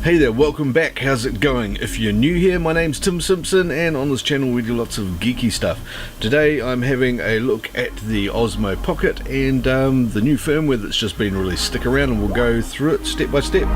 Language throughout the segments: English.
Hey there, welcome back. How's it going? If you're new here, my name's Tim Simpson, and on this channel we do lots of geeky stuff. Today I'm having a look at the Osmo Pocket and the new firmware that's just been released. Stick around and we'll go through it step by step.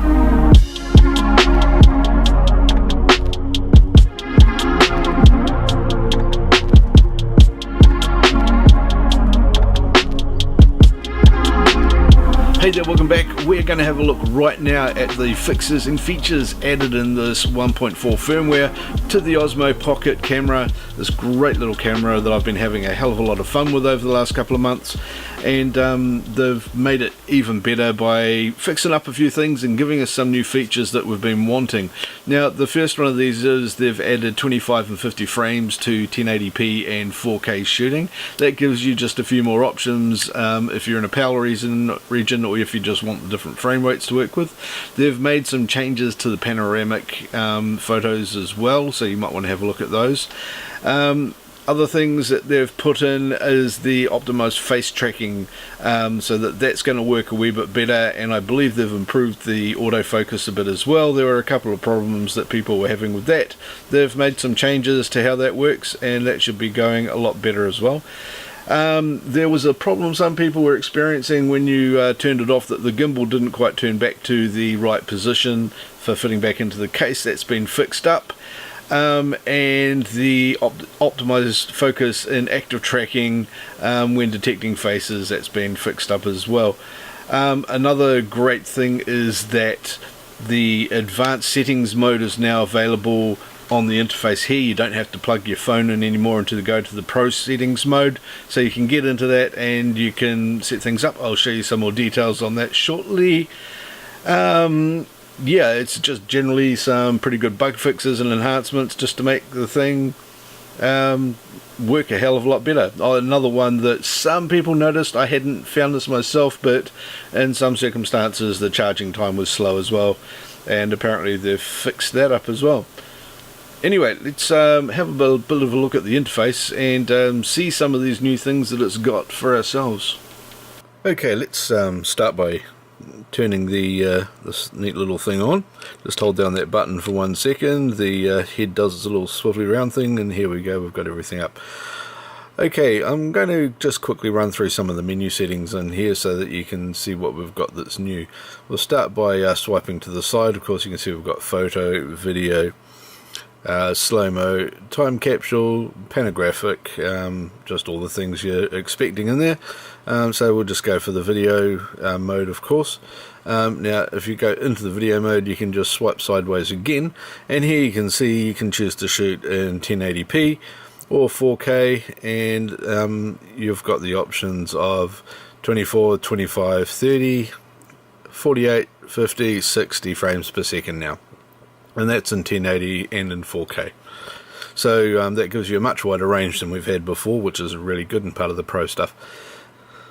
Hey there, welcome back. We're going to have a look right now at the fixes and features added in this 1.4 firmware to the Osmo Pocket camera, this great little camera that I've been having a hell of a lot of fun with over the last couple of months, and they've made it even better by fixing up a few things and giving us some new features that we've been wanting. Now, the first one of these is they've added 25 and 50 frames to 1080p and 4K shooting. That gives you just a few more options if you're in a PAL region or if you just want the different frame rates to work with. They've made some changes to the panoramic photos as well, so you might want to have a look at those. Other things that they've put in is the optimized face tracking, so that's going to work a wee bit better, and I believe they've improved the autofocus a bit as well. There were a couple of problems that people were having with that. They've made some changes to how that works, and that should be going a lot better as well. There was a problem some people were experiencing when you turned it off, that the gimbal didn't quite turn back to the right position for fitting back into the case. That's been fixed up. And the optimized focus in active tracking when detecting faces, that's been fixed up as well. Another great thing is that the advanced settings mode is now available on the interface here. You don't have to plug your phone in anymore and go to the pro settings mode, so you can get into that and you can set things up. I'll show you some more details on that shortly. Yeah, it's just generally some pretty good bug fixes and enhancements just to make the thing work a hell of a lot better. Another one that some people noticed, I hadn't found this myself, but in some circumstances the charging time was slow as well, and apparently they've fixed that up as well. Anyway, let's have a bit of a look at the interface and see some of these new things that it's got for ourselves. Okay, let's start by turning the this neat little thing on. Just hold down that button for 1 second. The head does its little swivelly round thing, and here we go, we've got everything up. Okay, I'm going to just quickly run through some of the menu settings in here so that you can see what we've got that's new. We'll start by swiping to the side. Of course, you can see we've got photo, video, slow-mo, time capsule, panographic, just all the things you're expecting in there. So we'll just go for the video mode, of course. Now if you go into the video mode, you can just swipe sideways again, and here you can see you can choose to shoot in 1080p or 4K, and you've got the options of 24, 25, 30, 48, 50, 60 frames per second now, and that's in 1080 and in 4K. So that gives you a much wider range than we've had before, which is really good and part of the pro stuff.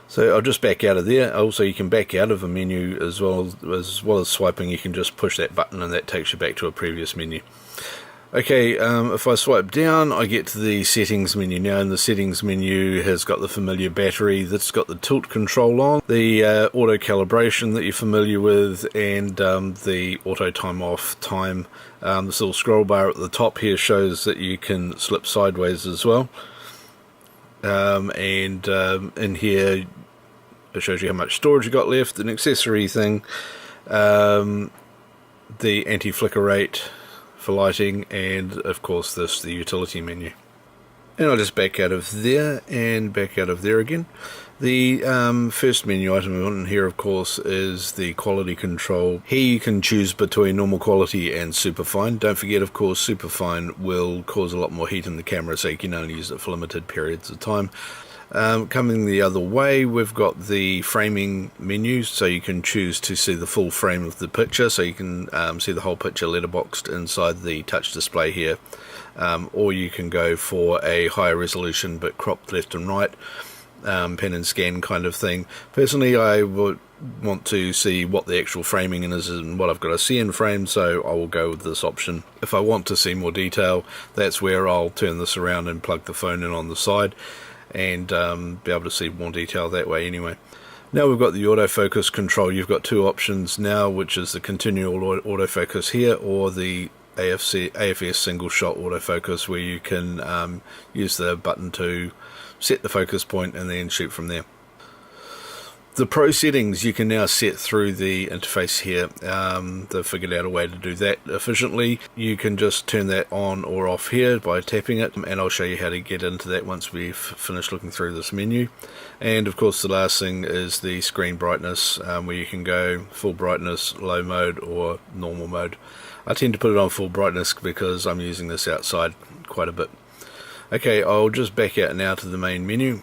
So I'll just back out of there. Also, you can back out of a menu as well as swiping. You can just push that button and that takes you back to a previous menu. Okay, if I swipe down, I get to the settings menu now, and the settings menu has got the familiar battery, that's got the tilt control on, the auto calibration that you're familiar with, and the auto time off time. This little scroll bar at the top here shows that you can slip sideways as well. And in here it shows you how much storage you got left, an accessory thing, the anti-flicker rate for lighting, and of course the utility menu. And I'll just back out of there and back out of there again. The first menu item on here, of course, is the quality control. Here you can choose between normal quality and superfine. Don't forget, of course, superfine will cause a lot more heat in the camera, so you can only use it for limited periods of time. Coming the other way, we've got the framing menu, so you can choose to see the full frame of the picture, so you can see the whole picture letterboxed inside the touch display here, or you can go for a higher resolution but cropped left and right, pen and scan kind of thing. Personally, I would want to see what the actual framing is and what I've got to see in frame, so I will go with this option. If I want to see more detail, that's where I'll turn this around and plug the phone in on the side and be able to see more detail that way anyway. Now we've got the autofocus control. You've got two options now, which is the continual autofocus here, or the AFS single shot autofocus, where you can use the button to set the focus point and then shoot from there. The Pro settings you can now set through the interface here. They've figured out a way to do that efficiently. You can just turn that on or off here by tapping it, and I'll show you how to get into that once we've finished looking through this menu. And of course the last thing is the screen brightness, where you can go full brightness, low mode, or normal mode. I tend to put it on full brightness because I'm using this outside quite a bit. Okay, I'll just back out now to the main menu.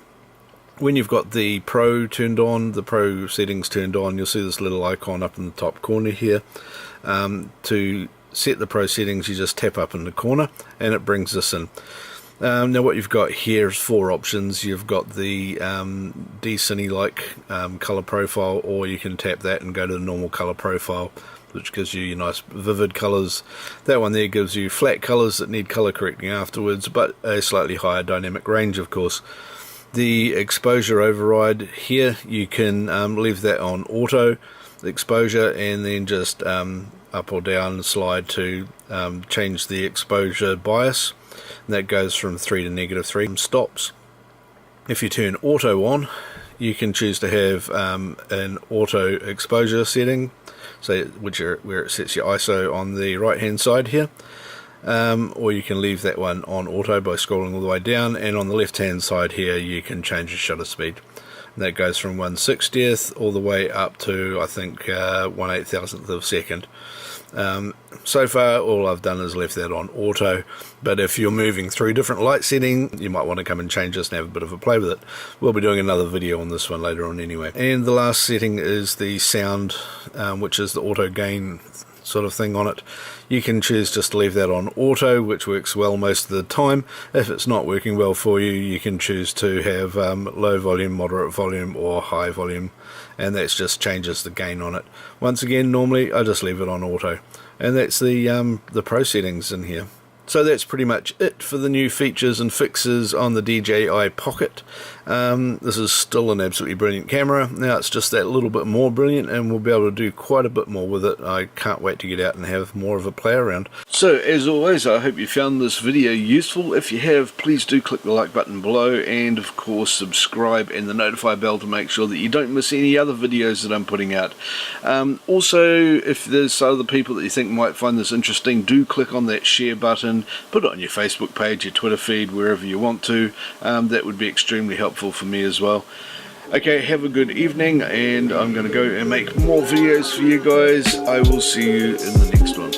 When you've got the Pro turned on, the Pro settings turned on, you'll see this little icon up in the top corner here. To set the Pro settings, you just tap up in the corner and it brings this in. Now what you've got here is four options. You've got the D-Cine-like color profile, or you can tap that and go to the normal color profile, which gives you your nice vivid colors. That one there gives you flat colors that need color correcting afterwards, but a slightly higher dynamic range, of course. The exposure override here, you can leave that on auto exposure and then just up or down slide to change the exposure bias. And that goes from 3 to -3 stops. If you turn auto on, you can choose to have an auto exposure setting, so where it sets your ISO on the right hand side here. Or you can leave that one on auto by scrolling all the way down, and on the left hand side here you can change the shutter speed, and that goes from 1/60th all the way up to I think 1/8000th of a second. So far all I've done is left that on auto, but if you're moving through different light setting, you might want to come and change this and have a bit of a play with it. We'll be doing another video on this one later on anyway. And the last setting is the sound, which is the auto gain sort of thing on it. You can choose just to leave that on auto, which works well most of the time. If it's not working well for you, you can choose to have low volume, moderate volume, or high volume, and that just changes the gain on it. Once again, normally I just leave it on auto, and that's the Pro settings in here. So that's pretty much it for the new features and fixes on the DJI Pocket. This is still an absolutely brilliant camera. Now it's just that little bit more brilliant, and we'll be able to do quite a bit more with it. I can't wait to get out and have more of a play around. So as always, I hope you found this video useful. If you have, please do click the like button below, and of course subscribe and the notify bell to make sure that you don't miss any other videos that I'm putting out. Also, if there's other people that you think might find this interesting, do click on that share button. Put it on your Facebook page, your Twitter feed, wherever you want to. That would be extremely helpful for me as well. Okay, have a good evening, and I'm going to go and make more videos for you guys. I will see you in the next one.